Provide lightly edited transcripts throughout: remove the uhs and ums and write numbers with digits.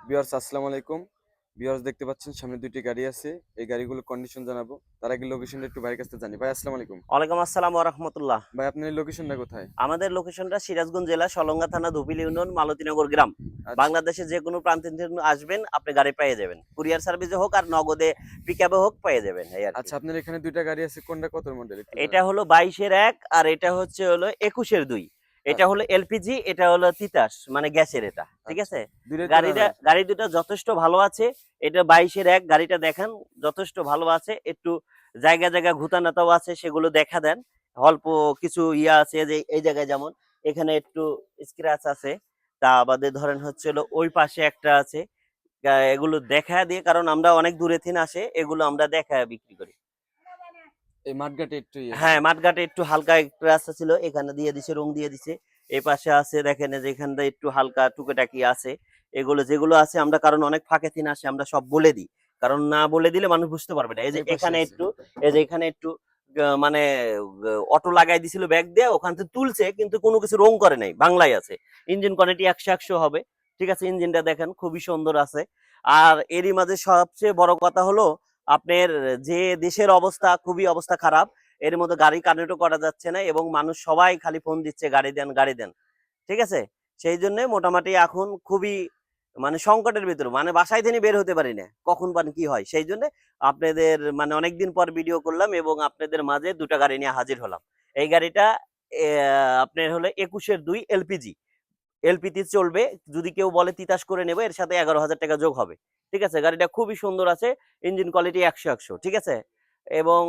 Viewers আসসালামু আলাইকুম। Viewers দেখতে পাচ্ছেন সামনে দুইটি গাড়ি আছে। এই গাড়িগুলোর কন্ডিশন জানাবো। তার আগে লোকেশনটা একটু ভাইয়ের কাছ থেকে জানি। ভাই আসসালামু আলাইকুম। ওয়ালাইকুম আসসালাম ওয়া রাহমাতুল্লাহ। ভাই আপনার এই লোকেশনটা কোথায়? আমাদের লোকেশনটা সিরাজগঞ্জ জেলা সলঙ্গা থানা ধুবিল ইউনিয়ন মালতীনগর গ্রাম। আচ্ছা, বাংলাদেশে যে কোনো প্রান্তে থেকে আসবেন আপনি গাড়ি পেয়ে যাবেন। কুরিয়ার সার্ভিসে হোক আর নগদে পিকআপে হোক পেয়ে যাবেন এই আরকি। আচ্ছা আপনার এখানে দুইটা গাড়ি আছে। কোনটা কত মডেল একটু এটা জানাবেন? হলো 22 এর 1 আর এটা হলো 21 এর 2। এটা আচ্ছা, হলো এলপিজি, এটা হলো তিতাস মানে গ্যাসের এটা। ঠিক আচ্ছা। আছে? দুইটাই তো রানার। গাড়ি দুটো যথেষ্ট ভালো আছে। এটা 22 এর 1 গাড়িটা দেখেন যথেষ্ট ভালো আছে। একটু জায়গা ঘুতানাতাও আছে সেগুলো দেখা দেন। অল্প কিছু ইয়া আছে যে এই জায়গায় যেমন এখানে একটু স্ক্র্যাচ আছে। তা বাদে ধরেন হলো ওই পাশে একটা আছে। এগুলো দেখায় দিয়ে কারণ আমরা অনেক দূরে থেকে আসে এগুলো আমরা দেখায় বিক্রি করি। এই মাঠঘাটে একটু ইয়ে ছিল। হ্যাঁ, মাঠঘাটে একটু হালকা একটু রাস্তা ছিল। এখানে দিয়ে দিছে, রং দিয়ে দিছে। এই পাশে আছে দেখেন এই যে এখানটা একটু হালকা টুকেটাকি আছে। এগুলো যেগুলো আছে আমরা কারণ অনেক ফাঁকে থিন আসে আমরা সব বলে দিই। কারণ না বলে দিলে মানুষ বুঝতে পারবে না। এই পাশে আছে। এই যে এখানে একটু মানে অটো লাগাই দিছিল ব্যাগ দিয়ে ওখান থেকে তুলছে কিন্তু কোনো কিছু রং করে নাই। বাংলায় আছে। ইঞ্জিন কোয়ালিটি 100 হবে। ঠিক আছে? ইঞ্জিনটা দেখেন খুবই সুন্দর আছে। আর এরই মাঝে সবচেয়ে বড় কথা হলো আপনার যে দেশের অবস্থা খুবই অবস্থা খারাপ। এর মধ্যে গাড়ি কানেক্টও করা যাচ্ছে না এবং মানুষ সবাই খালি ফোন দিচ্ছে গাড়ি দেন গাড়ি দেন। ঠিক আছে? সেই জন্য মোটামুটি এখন খুবই মানে সংকটের ভিতর মানে বাসায় থেকে বের হতে পারি না কখন পান কি হয় সেই জন্য আপনাদের মানে অনেকদিন পর ভিডিও করলাম এবং আপনাদের মাঝে দুটা গাড়ি নিয়ে হাজির হলাম। এই গাড়িটা আপনার হলো 21-2 এলপিজি এলপিজি চলবে। যদি কেউ বলে তিতাস করে নেবে এর সাথে 11,000 টাকা যোগ হবে। ঠিক আছে? গাড়িটা খুবই সুন্দর আছে। ইঞ্জিন কোয়ালিটি 100 ঠিক আছে? এবং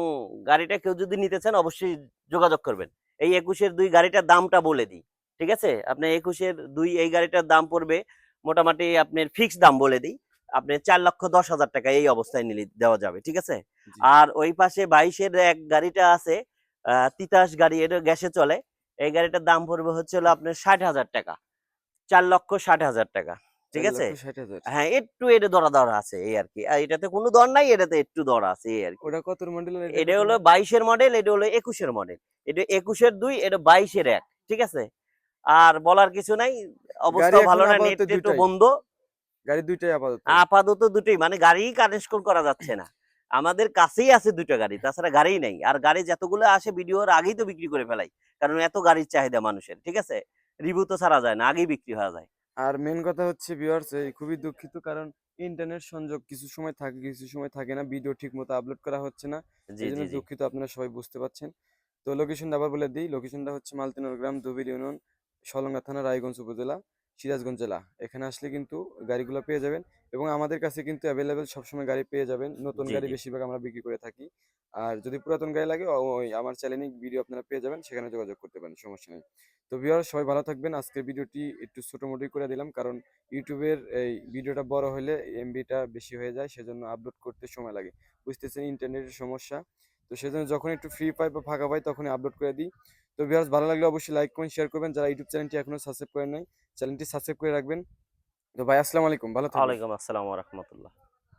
গাড়িটা কেউ যদি নিতে চান অবশ্যই যোগাযোগ করবেন। এই 21-2 গাড়িটার দামটা বলে দিই। ঠিক আছে? আপনার 21-2 এই গাড়িটার দাম পড়বে মোটামুটি আপনার ফিক্সড দাম বলে দিই। আপনি 4,10,000 টাকা এই অবস্থায় নিলে দেওয়া যাবে। ঠিক আছে? জি। আর ওই পাশে 22 এর এক গাড়িটা আছে তিতাস গাড়ি এটা গ্যাসে চলে। এই গাড়িটার দাম পড়বে হলো আপনার 60,000 টাকা। 4,60,000 টাকা। ঠিক আছে? 4,60,000। হ্যাঁ, একটু এটা দরা আছে এই আরকি। আর এটাতে কোনো দর নাই, এটাতে একটু দর আছে এই আরকি। ওটা কত মডেল আর এটা এটা কত হলো মডেল? 22 এর মডেল, এটা হলো 21 এর মডেল। এটা 21 এর 2, এটা 22 এর 1। ঠিক আছে? আর বলার কিছু নাই। গাড়ি অবস্থাও এখন ভালো না, আপাতত নেট-টেটও দুইটাই। বন্ধ। গাড়ি দুইটাই আপাতত। আপাতত দুটোই মানে গাড়িই কানেকশন করা যাচ্ছে না। আমাদের কাছেই আছে ২ টা গাড়ি। তাছাড়া গাড়িই নাই। আর গাড়ি যতগুলো আসে ভিডিওর আগেই তো বিক্রি করে ফেলাই। কারণ এত গাড়ির চাহিদা মানুষের। ঠিক আছে? রিভিউ তো ছাড়া যায় না। আগেই বিক্রি হয়ে যায়। আর মেইন কথা হচ্ছে ভিউয়ার্স এই খুবই দুঃখিত কারণ ইন্টারনেট সংযোগ কিছু সময় থাকে কিছু সময় থাকে না ভিডিও ঠিকমতো আপলোড করা হচ্ছে না জি, এই জন্য জি, জি। দুঃখিত আপনারা সবাই বুঝতে পারছেন তো লোকেশনটা আবার বলে দিই লোকেশনটা হচ্ছে মালতিনগর গ্রাম ধুবির ইউনিয়ন সলঙ্গা থানা রায়গঞ্জ উপজেলা সিরাজগঞ্জ জেলা এখানে আসলে কিন্তু গাড়িগুলো পেয়ে যাবেন এবং আমাদের কাছে কিন্তু অ্যাভেলেবেল সবসময় গাড়ি পেয়ে যাবেন নতুন জি, গাড়ি জি। বেশিরভাগ আমরা বিক্রি করে থাকি আর যদি পুরাতন গাড়ি লাগে ওই আমার চ্যানেলে ভিডিও আপনারা পেয়ে যাবেন সেখানে যোগাযোগ করতে পারেন সমস্যা নেই তো ভিউয়ার্স সবাই ভালো থাকবেন আজকের ভিডিওটি একটু ছোট মোটোই করে দিলাম কারণ ইউটিউবের এই ভিডিওটা বড় হলে এমবিটা বেশি হয়ে যায় সেজন্য আপলোড করতে সময় লাগে বুঝতেছেন ইন্টারনেটের সমস্যা তো সেজন্য যখন একটু ফ্রি পাই বা ফাঁকা পাই তখনই আপলোড করে দিই তো ভিউয়ার্স ভালো লাগলে অবশ্যই লাইক কমেন্ট শেয়ার করবেন যারা ইউটিউব চ্যানেলটি এখনো সাবস্ক্রাইব করেন নাই চ্যানেলটি সাবস্ক্রাইব করে রাখবেন তো ভাই আসসালামু আলাইকুম ভালো থাকবেন ওয়ালাইকুম আসসালাম ওয়া রাহমাতুল্লাহ।